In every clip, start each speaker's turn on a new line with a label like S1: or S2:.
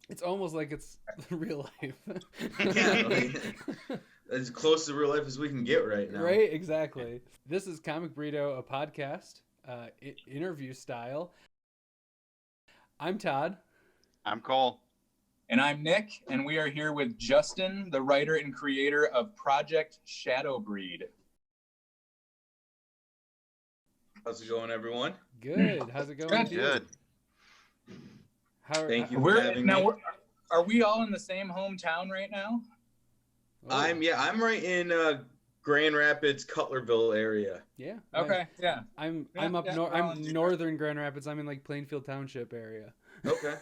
S1: It's almost like it's real life.
S2: Yeah, like, as close to real life as we can get right now.
S1: Right? Exactly. This is Comic Burrito, a podcast, interview style. I'm Todd.
S3: I'm Cole.
S4: And I'm Nick, and we are here with Justin, the writer and creator of Project Shadowbreed.
S2: How's it going, everyone?
S1: Good. How's it going?
S3: Good.
S2: Thank you for having me.
S4: Are we all in the same hometown right now?
S1: Oh.
S2: I'm right in Grand Rapids, Cutlerville area.
S1: Yeah.
S4: Okay. Yeah.
S1: I'm northern Grand Rapids. I'm in like Plainfield Township area.
S2: Okay.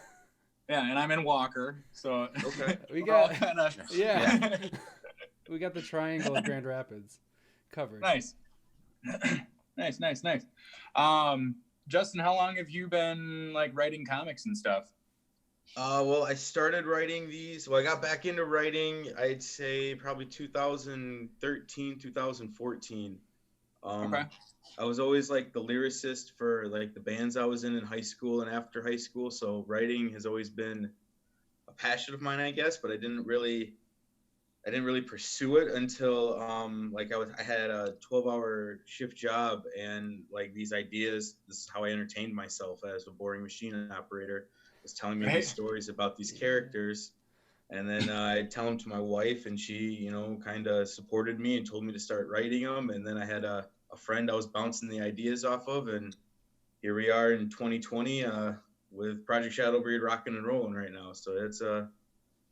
S4: Yeah, and I'm in Walker. So
S2: Okay.
S1: We got
S4: kinda...
S1: yeah. We got the triangle of Grand Rapids covered.
S4: Nice. Nice. Justin, how long have you been like writing comics and stuff?
S2: Well, I started writing these. Well, I got back into writing, I'd say probably 2013, 2014.
S4: Okay.
S2: I was always like the lyricist for like the bands I was in high school and after high school. So writing has always been a passion of mine, I guess, but I didn't really pursue it until I had a 12-hour shift job, and like these ideas, this is how I entertained myself as a boring machine operator, was telling me these stories about these characters, and then I'd tell them to my wife, and she, kind of supported me and told me to start writing them. And then I had a friend I was bouncing the ideas off of, and here we are in 2020 with Project Shadowbreed rocking and rolling right now. So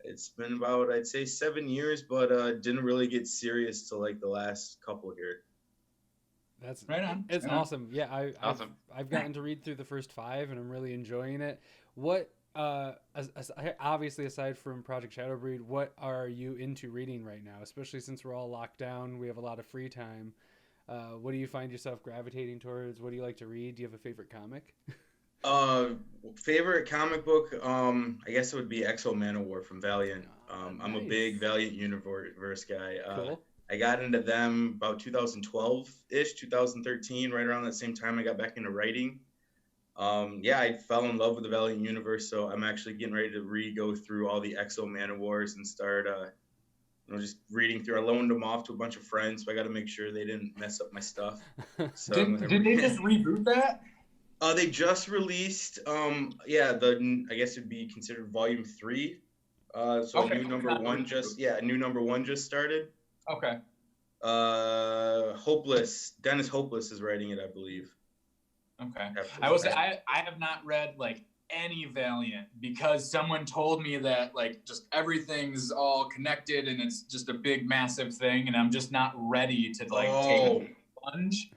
S2: it's been about, I'd say, 7 years, but didn't really get serious till like the last couple here.
S1: That's
S4: right on.
S1: It's awesome. Yeah,
S3: Awesome.
S1: I've gotten to read through the first 5, and I'm really enjoying it. What obviously aside from Project Shadowbreed, what are you into reading right now? Especially since we're all locked down, we have a lot of free time. What do you find yourself gravitating towards? What do you like to read? Do you have a favorite comic?
S2: Favorite comic book, I guess it would be Exo Manowar from Valiant. I'm a
S1: Nice.
S2: big Valiant universe guy.
S1: Cool.
S2: I got into them about 2012-ish, 2013, right around that same time I got back into writing. I fell in love with the Valiant universe, so I'm actually getting ready to go through all the Exo Manowars and start, just reading through. I loaned them off to a bunch of friends, so I got to make sure they didn't mess up my stuff. So
S4: Did they just reboot that?
S2: They just released, I guess it'd be considered Volume 3.
S4: Okay.
S2: New number one just started.
S4: Okay.
S2: Dennis Hopeless is writing it, I believe.
S4: Okay. I have not read like any Valiant because someone told me that like just everything's all connected and it's just a big massive thing, and I'm just not ready to like take a plunge.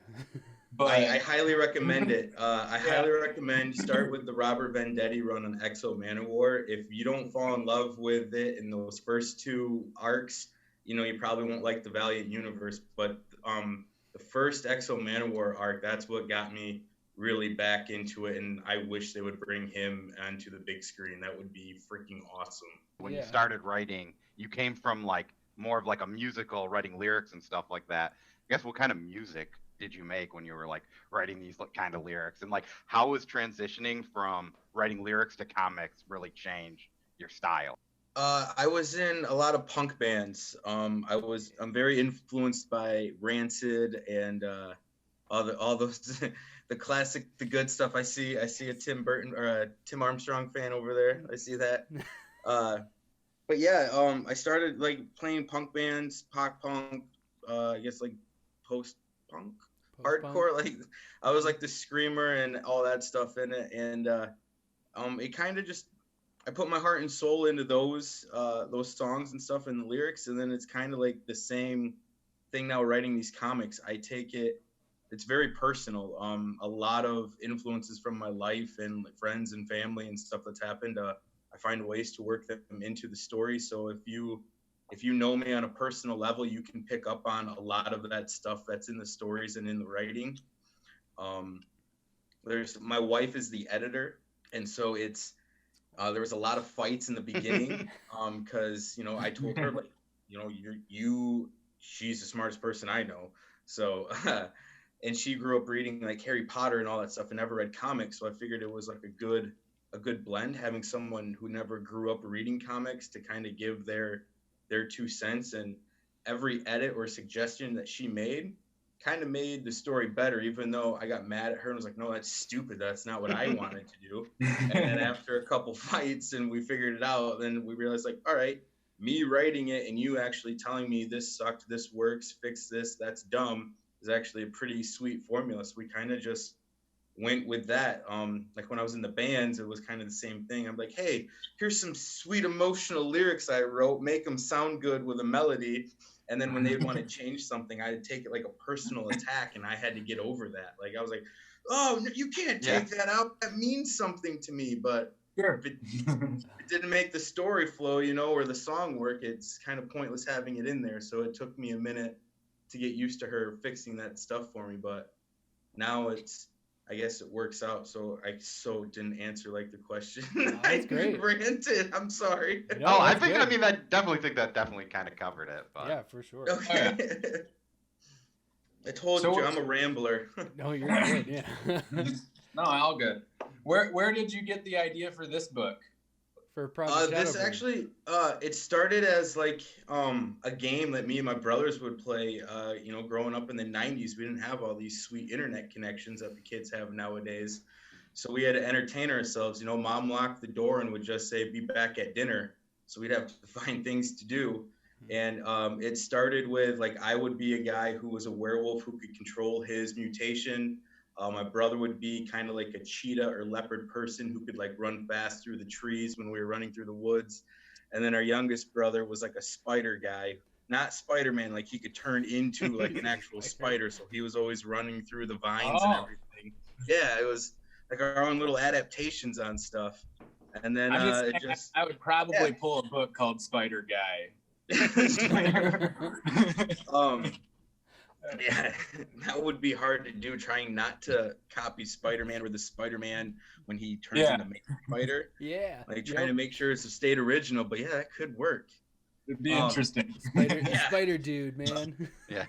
S4: But
S2: I highly recommend it. Highly recommend start with the Robert Venditti run on Exo Manowar. If you don't fall in love with it in those first 2 arcs, you probably won't like the Valiant universe. But the first Exo Manowar arc, that's what got me really back into it, and I wish they would bring him onto the big screen. That would be freaking awesome.
S3: When you started writing, you came from like more of like a musical, writing lyrics and stuff like that. I guess what kind of music did you make when you were like writing these kind of lyrics, and like how was transitioning from writing lyrics to comics really change your style?
S2: I was in a lot of punk bands. I'm very influenced by Rancid and all those the classic, the good stuff. I see a Tim Burton or a Tim Armstrong fan over there. I see that. But yeah, I started like playing punk bands, pop punk, I guess like post punk, hardcore. Like I was like the screamer and all that stuff in it, and it kind of just, I put my heart and soul into those songs and stuff and the lyrics, and then it's kind of like the same thing now writing these comics. I take it, it's very personal. A lot of influences from my life and like friends and family and stuff that's happened. I find ways to work them into the story. So if you know me on a personal level, you can pick up on a lot of that stuff that's in the stories and in the writing. My wife is the editor, and so it's there was a lot of fights in the beginning because I told her like she's the smartest person I know, so and she grew up reading like Harry Potter and all that stuff and never read comics, so I figured it was like a a good blend, having someone who never grew up reading comics to kind of give their 2 cents. And every edit or suggestion that she made kind of made the story better, even though I got mad at her and was like, no, that's stupid. That's not what I wanted to do. And then after a couple fights and we figured it out, then we realized like, all right, me writing it and you actually telling me this sucked, this works, fix this, that's dumb, is actually a pretty sweet formula. So we kind of just went with that. Like when I was in the bands, it was kind of the same thing. I'm like, hey, here's some sweet emotional lyrics I wrote, make them sound good with a melody. And then when they want to change something, I'd take it like a personal attack, and I had to get over that. Like I was like, oh, you can't take that out. That means something to me. But
S4: Sure.
S2: if it didn't make the story flow, or the song work, it's kind of pointless having it in there. So it took me a minute to get used to her fixing that stuff for me. But now I guess it works out. So I didn't answer like the question.
S1: Oh, that's great.
S2: Ranted. I'm sorry.
S3: No, I
S1: that's good.
S3: mean, I definitely think that definitely kind of covered it. But.
S1: Yeah, for sure.
S2: Okay. I told you I'm a rambler.
S1: No, you're good. Yeah.
S4: No, all good. Where did you get the idea for this book?
S1: For Project
S2: This
S1: Shadowbreed.
S2: actually, it started as like a game that me and my brothers would play. Growing up in the 90s, we didn't have all these sweet internet connections that the kids have nowadays. So we had to entertain ourselves. Mom locked the door and would just say, be back at dinner. So we'd have to find things to do. And it started with like, I would be a guy who was a werewolf who could control his mutation. My brother would be kind of like a cheetah or leopard person who could like run fast through the trees when we were running through the woods. And then our youngest brother was like a spider guy, not Spider-Man, like he could turn into like an actual spider. So he was always running through the vines and everything. Yeah, it was like our own little adaptations on stuff. And then
S4: I would probably pull a book called Spider Guy.
S2: Yeah, that would be hard to do, trying not to copy Spider-Man or the Spider-Man when he turns into Main Spider.
S1: Yeah.
S2: Like trying to make sure it's a state original, but yeah, that could work.
S4: It'd be interesting.
S1: Spider dude, man.
S3: Yeah.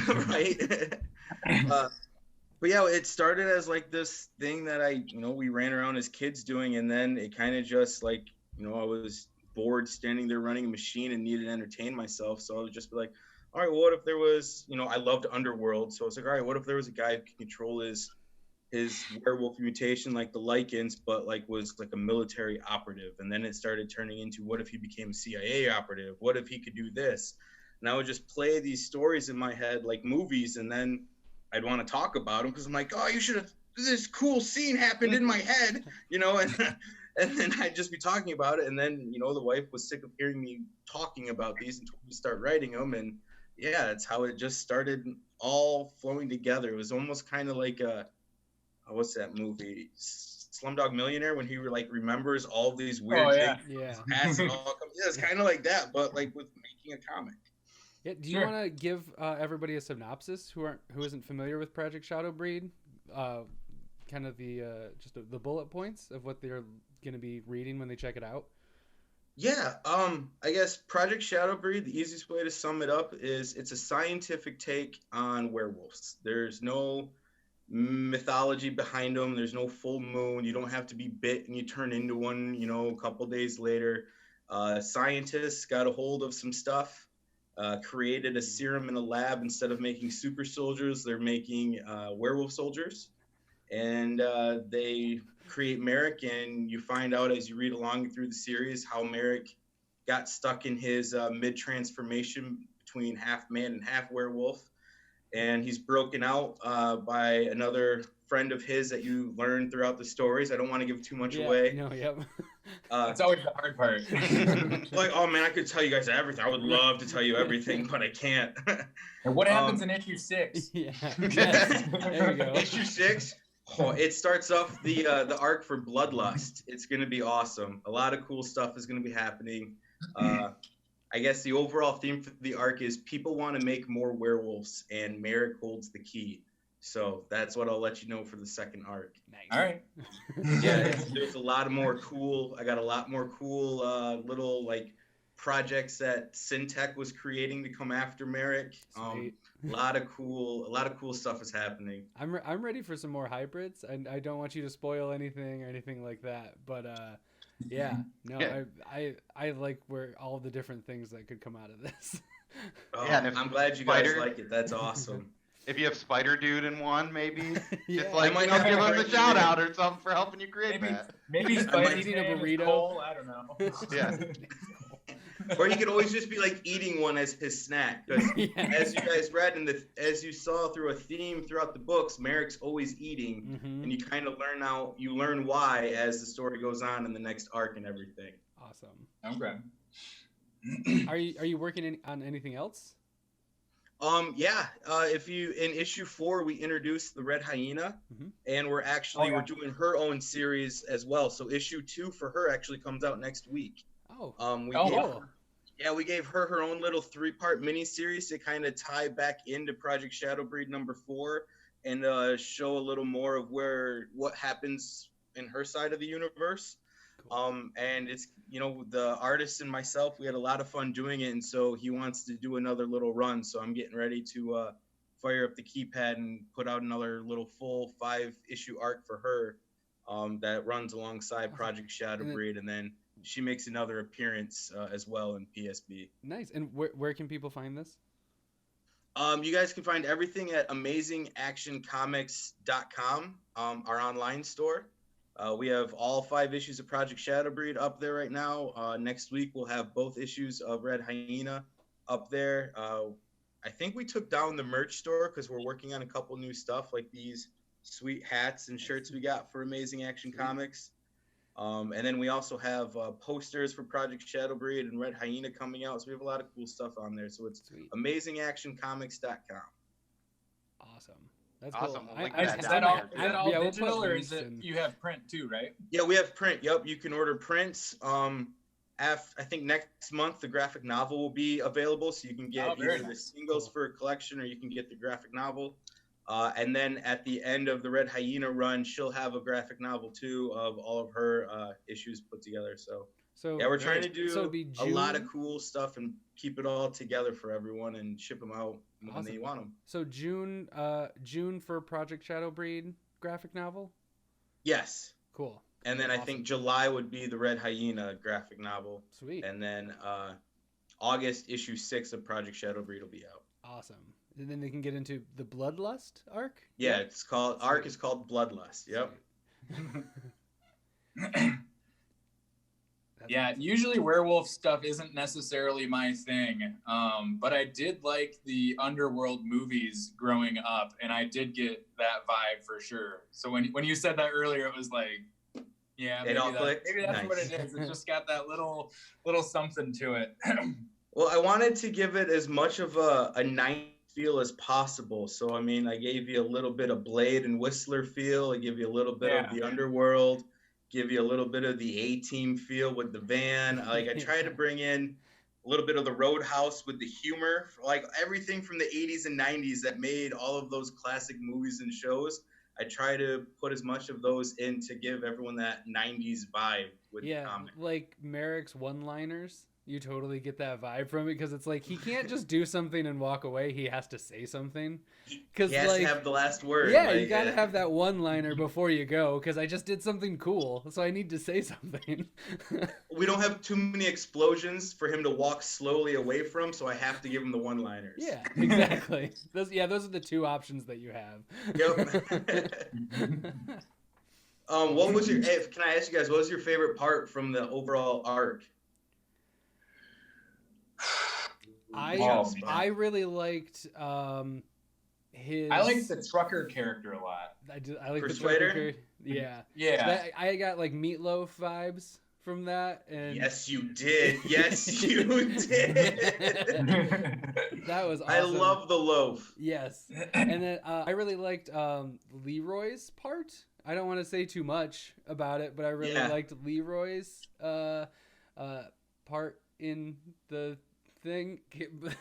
S2: Right? But yeah, it started as like this thing that we ran around as kids doing, and then it kind of just like, I was bored standing there running a machine and needed to entertain myself. So I would just be like, all right, well, what if there was, I loved Underworld. So I was like, all right, what if there was a guy who could control his werewolf mutation like the Lycans, but like was like a military operative. And then it started turning into, what if he became a CIA operative? What if he could do this? And I would just play these stories in my head like movies, and then I'd want to talk about them because I'm like, oh, you should have, this cool scene happened in my head, and then I'd just be talking about it. And then, the wife was sick of hearing me talking about these and told me to start writing them. And yeah, that's how it just started all flowing together. It was almost kind of like what's that movie? Slumdog Millionaire, when he remembers all these weird things.
S1: Yeah.
S2: It's kind of like that, but like with making a comic.
S1: Yeah. Do you want to give everybody a synopsis who isn't familiar with Project Shadowbreed? Kind of the just the bullet points of what they're going to be reading when they check it out.
S2: Yeah, I guess Project Shadowbreed, the easiest way to sum it up is it's a scientific take on werewolves. There's no mythology behind them. There's no full moon. You don't have to be bit and you turn into one, a couple days later. Scientists got a hold of some stuff, created a serum in a lab. Instead of making super soldiers, they're making werewolf soldiers. And they create Merrick, and you find out as you read along through the series how Merrick got stuck in his mid-transformation between half man and half werewolf, and he's broken out by another friend of his that you learn throughout the stories. I don't want to give too much away.
S1: No, yep.
S4: That's always the hard part.
S2: Like, oh man, I could tell you guys everything. I would love to tell you everything, but I can't.
S4: And what happens in issue 6?
S1: Yeah. Yes. There we go.
S2: Issue 6. Oh, it starts off the arc for Bloodlust. It's going to be awesome. A lot of cool stuff is going to be happening. I guess the overall theme for the arc is people want to make more werewolves, and Merrick holds the key. So that's what I'll let you know for the second arc.
S1: Nice.
S4: All right.
S2: Yeah, there's a lot more cool. I got a lot more cool little like projects that Syntech was creating to come after Merrick.
S1: Sweet.
S2: A lot of cool stuff is happening.
S1: I'm ready for some more hybrids. I don't want you to spoil anything or anything like that. But yeah, no,
S3: Yeah.
S1: I like where all the different things that could come out of this.
S2: Oh,
S3: Yeah, and if
S2: I'm glad you guys
S3: Spider-
S2: like it. That's awesome.
S3: If you have Spider Dude in one, maybe
S1: Yeah.
S3: just like
S2: I might
S3: give
S2: have to
S3: us a
S2: break
S3: shout
S2: it in.
S3: out or something for helping you create that.
S4: Maybe
S2: I'm
S4: Spider
S1: eating a
S4: Man
S1: burrito.
S4: is Cole. I don't know.
S3: Yeah.
S2: Or he could always just be like eating one as his snack. Because
S1: Yeah.
S2: as you guys read as you saw through a theme throughout the books, Merrick's always eating,
S1: Mhm.
S2: and you kind of learn why as the story goes on in the next arc and everything.
S1: Awesome.
S4: Okay.
S1: Are you working on anything else?
S2: Yeah. If you in issue 4 we introduced the Red Hyena,
S1: Mhm.
S2: and we're doing her own series as well. So issue 2 for her actually comes out next week.
S1: Oh.
S2: We gave her own little 3-part miniseries to kind of tie back into Project Shadowbreed number 4 and show a little more of what happens in her side of the universe.
S1: Cool.
S2: And it's, the artist and myself, we had a lot of fun doing it, and so he wants to do another little run, so I'm getting ready to fire up the keypad and put out another little full 5-issue arc for her that runs alongside Project Shadowbreed, and then she makes another appearance as well in PSB.
S1: Nice. And where can people find this?
S2: You guys can find everything at AmazingActionComics.com, our online store. We have all 5 issues of Project Shadowbreed up there right now. Next week we'll have both issues of Red Hyena up there. I think we took down the merch store because we're working on a couple new stuff like these sweet hats and shirts we got for Amazing Action Comics. And then we also have posters for Project Shadowbreed and Red Hyena coming out. So we have a lot of cool stuff on there. So it's
S1: Sweet.
S2: AmazingActionComics.com.
S1: Awesome. That's
S3: Awesome.
S1: cool.
S3: We'll link
S1: I-
S3: that
S4: Is
S3: down
S4: that
S3: there,
S4: all
S3: too.
S1: we'll
S4: digital,
S1: put
S4: or is
S1: links
S4: it
S1: in.
S4: you have print too, right?
S2: Yeah, we have print. Yep, you can order print. I think next month the graphic novel will be available, so you can get
S4: very
S2: either the
S4: nice.
S2: singles
S1: Cool.
S2: for a collection or you can get the graphic novel. And then at the end of the Red Hyena run, she'll have a graphic novel too of all of her issues put together. So yeah, we're trying to do
S1: it'd be
S2: a lot of
S1: June?
S2: cool stuff and keep it all together for everyone and ship them out when
S1: Awesome.
S2: they want them.
S1: So June for Project Shadowbreed graphic novel.
S2: Yes.
S1: Cool.
S2: And then I
S1: Awesome.
S2: think July would be the Red Hyena graphic novel.
S1: Sweet.
S2: And then August issue 6 of Project Shadowbreed will be out.
S1: Awesome. And then they can get into the Bloodlust arc.
S2: Yeah, it's called arc is called Bloodlust. Yep.
S4: Yeah, usually werewolf stuff isn't necessarily my thing, but I did like the Underworld movies growing up, and I did get that vibe for sure. So when you said that earlier, it was like, yeah,
S2: It all clicked?
S4: maybe that's what
S2: Nice.
S4: it is. It just got that little something to it.
S2: Well, I wanted to give it as much of a 90s feel as possible. So I mean, I gave you a little bit of Blade and Whistler feel. I give you a little bit of the Underworld. Give you a little bit of the A-Team feel with the van. Like I try to bring in a little bit of the Roadhouse with the humor, like everything from the 80s and 90s that made all of those classic movies and shows. I try to put as much of those in to give everyone that 90s vibe with the comic.
S1: Like Merrick's one-liners. You totally get that vibe from it because it's like he can't just do something and walk away. He has to say something.
S2: He has to have the last word.
S1: Yeah, you gotta have that one-liner before you go because I just did something cool, so I need to say something.
S2: We don't have too many explosions for him to walk slowly away from, so I have to give him the one-liners.
S1: Yeah, exactly. Those are the 2 options that you have.
S2: Yep. What was your? Can I ask you guys? What was your favorite part from the overall arc?
S1: I really liked his.
S4: I like the trucker character a lot.
S1: I like
S2: Persuader?
S1: the trucker. Yeah.
S4: Yeah.
S1: I got like Meatloaf vibes from that, and
S2: Yes, you did. Yes, you did.
S1: that was awesome.
S2: I love the loaf.
S1: Yes, and then I really liked Leroy's part. I don't want to say too much about it, but I really liked Leroy's part in the thing.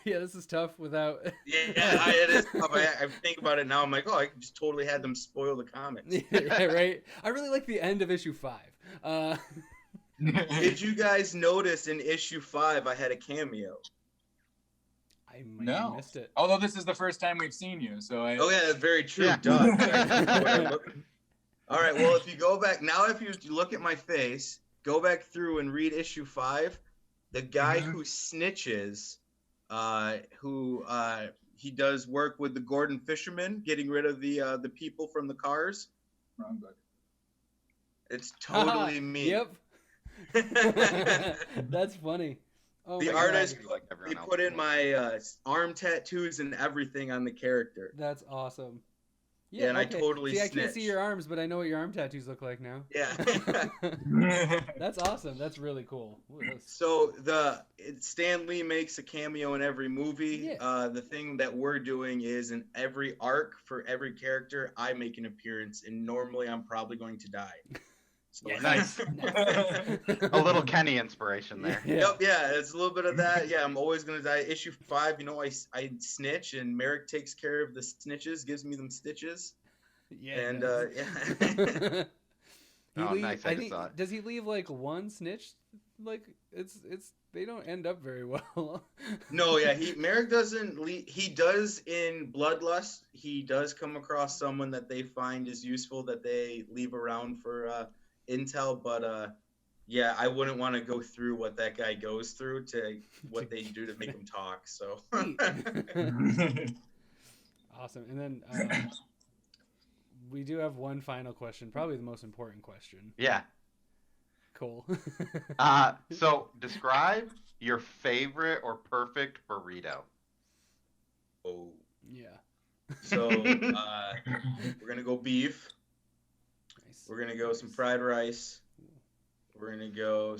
S1: Yeah, this is tough without.
S2: Yeah, it is tough. I think about it now. I'm like, I just totally had them spoil the comics.
S1: Yeah, right. I really like the end of issue 5.
S2: Did you guys notice in issue 5 I had a cameo?
S1: I might have missed it.
S4: Although this is the first time we've seen you, so
S2: Oh yeah, that's very true.
S3: Yeah.
S2: Duh. All right. Well, if you go back now, if you look at my face, go back through and read issue 5. The guy who snitches, he does work with the Gordon Fisherman, getting rid of the people from the cars.
S4: Wrong book.
S2: It's totally me.
S1: Yep. That's funny. Oh
S2: The
S1: my
S2: artist,
S1: God.
S3: Like
S2: they
S3: everyone else
S2: put in
S3: would.
S2: my arm tattoos and everything on the character.
S1: That's awesome.
S2: Yeah, and I totally
S1: see. I can't see
S2: snitched.
S1: your arms, but I know what your arm tattoos look like now.
S2: Yeah.
S1: That's awesome. That's really cool. Ooh, that's-
S2: So Stan Lee makes a cameo in every movie.
S1: Yeah.
S2: The thing that we're doing is in every arc for every character, I make an appearance, and normally I'm probably going to die. So,
S1: Yes.
S3: Nice. A little Kenny inspiration there.
S1: Yeah.
S2: Yep, yeah, it's a little bit of that. Yeah, I'm always gonna die. Issue 5, I snitch, and Merrick takes care of the snitches, gives me them stitches,
S1: Yeah.
S2: and
S1: yeah.
S3: Oh, nice, I just saw it.
S1: Does he leave like one snitch? Like it's they don't end up very well.
S2: No, yeah, Merrick doesn't leave. He does in Bloodlust. He does come across someone that they find is useful that they leave around for intel, but yeah, I wouldn't want to go through what that guy goes through to what they do to make him talk. So
S1: Awesome. And then we do have one final question, probably the most important question.
S3: Yeah.
S1: Cool.
S3: So describe your favorite or perfect burrito.
S2: oh,
S1: Yeah.
S2: so we're gonna go beef.
S1: Nice.
S2: We're gonna go some fried rice. We're gonna go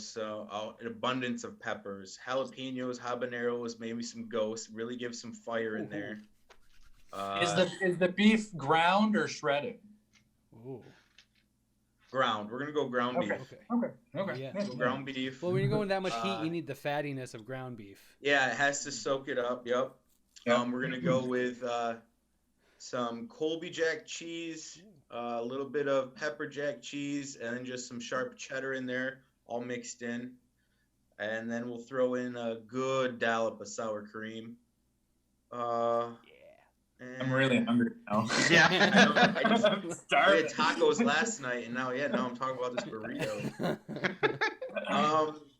S2: an abundance of peppers, jalapenos, habaneros, maybe some ghosts. Really give some fire in there.
S4: Is the beef ground or shredded?
S1: Ooh.
S2: Ground. We're gonna go ground beef.
S1: Okay.
S4: Okay.
S1: Yeah.
S2: Go ground beef.
S1: Well, when you're going that much heat, you need the fattiness of ground beef.
S2: Yeah, it has to soak it up. Yep. We're gonna go with some Colby Jack cheese, a little bit of pepper jack cheese, and then just some sharp cheddar in there, all mixed in. And then we'll throw in a good dollop of sour cream.
S4: I'm really hungry now.
S3: Yeah.
S2: I had
S4: Starving.
S2: tacos last night, and now I'm talking about this burrito.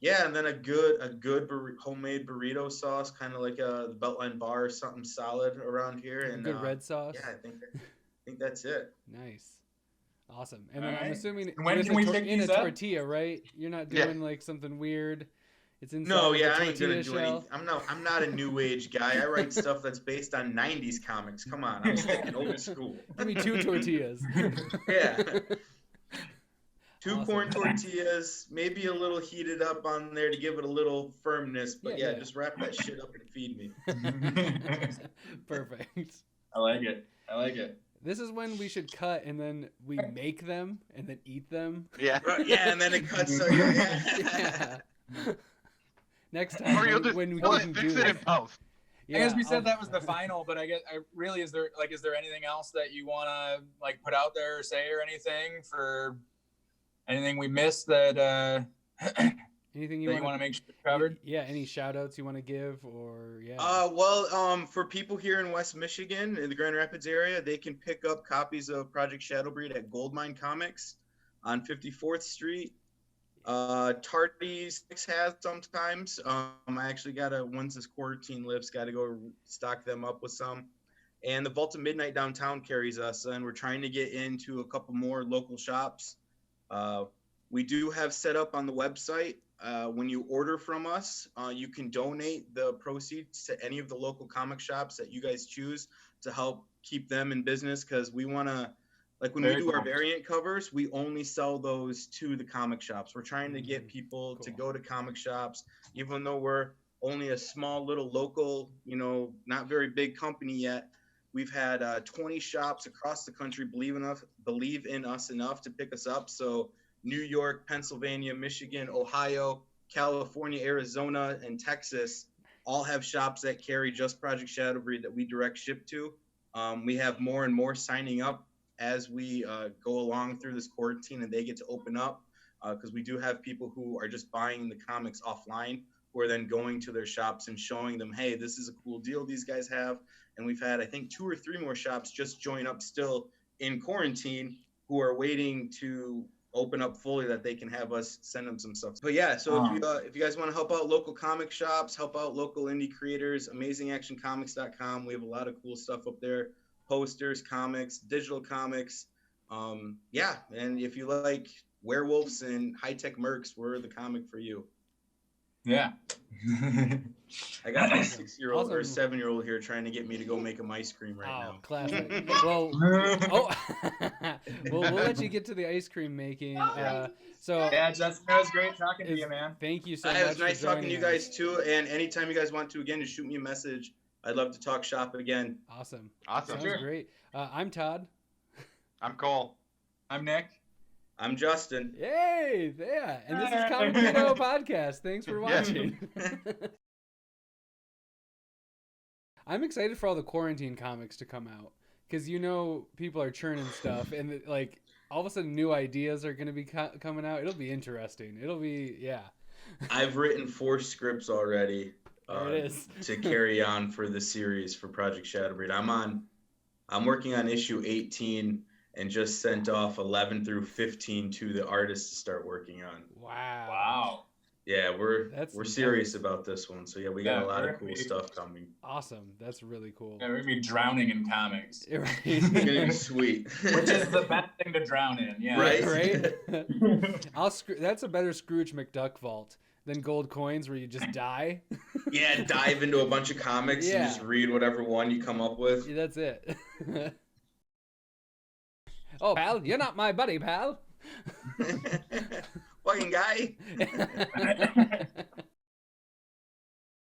S2: Yeah, and then a good homemade burrito sauce, kind of like the Beltline bar or something solid around here, and
S1: Good red sauce.
S2: Yeah, I think that's it.
S1: Nice. Awesome. And then
S4: All
S1: I'm
S4: right.
S1: assuming
S4: When
S1: with
S4: can we pick
S1: in a
S4: these up?
S1: tortilla, right? You're not
S3: Yeah.
S1: doing like something weird. It's inside
S2: No,
S1: of a
S2: yeah, I ain't
S1: tortilla
S2: gonna do
S1: shell.
S2: anything. I'm not a new age guy. I write stuff that's based on '90s comics. Come on, I'm sticking old school.
S1: Give me 2 tortillas.
S2: Yeah. Two
S1: Awesome.
S2: corn tortillas, maybe a little heated up on there to give it a little firmness, but
S1: Yeah,
S2: yeah,
S1: yeah.
S2: just wrap that shit up and feed me.
S1: Perfect.
S4: I like it.
S1: This is when we should cut and then we make them and then eat them.
S3: Yeah.
S2: Right, yeah, and then it cuts. So yeah.
S1: Yeah. Next time
S3: Or you'll
S1: when we
S3: just
S1: can
S3: fix
S1: do
S3: it in
S1: it.
S3: post.
S4: I guess we
S1: I'll-
S4: said that was the final, but I guess is there anything else that you want to like put out there or say or anything for anything we missed that
S1: anything
S4: you want to make sure it's covered?
S1: Yeah, any shout outs you want to give or yeah.
S2: For people here in West Michigan, in the Grand Rapids area, they can pick up copies of Project Shadowbreed at Goldmine Comics on 54th Street. Tardy's has sometimes. I actually once this quarantine lifts, got to go stock them up with some. And the Vault of Midnight downtown carries us, and we're trying to get into a couple more local shops. We do have set up on the website. When you order from us, you can donate the proceeds to any of the local comic shops that you guys choose to help keep them in business, because we want to, like when we do our variant covers, we only sell those to the comic shops. We're trying to get people to go to comic shops, even though we're only a small little local, not very big company yet. We've had 20 shops across the country believe in us enough to pick us up. So New York, Pennsylvania, Michigan, Ohio, California, Arizona, and Texas all have shops that carry just Project Shadowbreed that we direct ship to. We have more and more signing up as we go along through this quarantine and they get to open up. because we do have people who are just buying the comics offline, who are then going to their shops and showing them, hey, this is a cool deal these guys have. And we've had, I think, 2 or 3 more shops just join up still in quarantine who are waiting to open up fully that they can have us send them some stuff. But yeah, so if you guys want to help out local comic shops, help out local indie creators, amazingactioncomics.com. We have a lot of cool stuff up there. Posters, comics, digital comics. Yeah, and if you like werewolves and high-tech mercs, we're the comic for you.
S4: Yeah.
S2: I got my 6-year-old or 7-year-old here trying to get me to go make them ice cream right now.
S1: Classic. Well, we'll let you get to the ice cream making. So
S4: yeah, Justin, it was great talking to you, man.
S1: Thank you so much.
S2: It was nice talking to you guys too. And anytime you guys want to, again, just shoot me a message. I'd love to talk shop again.
S1: Awesome.
S3: Awesome.
S1: Sounds great. I'm Todd.
S3: I'm Cole.
S4: I'm Nick.
S2: I'm Justin.
S1: Yay! Yeah, and this is Comic Burrito Podcast. Thanks for watching. I'm excited for all the quarantine comics to come out because people are churning stuff, and like all of a sudden new ideas are going to be coming out. It'll be interesting. It'll be
S2: I've written 4 scripts already.
S1: There it is.
S2: To carry on for the series for Project Shadowbreed. I'm working on issue 18 and just sent off 11 through 15 to the artist to start working on.
S1: Wow.
S2: Yeah, we're serious about this one. So yeah, we got a lot of cool stuff coming.
S1: Awesome. That's really cool.
S4: Yeah, we're gonna be drowning in comics.
S2: It's gonna be sweet.
S4: Which is the best thing to drown in. Yeah.
S2: Right.
S1: That's a better Scrooge McDuck vault than gold coins where you just die.
S2: Yeah, dive into a bunch of comics and just read whatever one you come up with.
S1: Yeah, that's it. Oh, pal, you're not my buddy, pal.
S2: Fucking guy.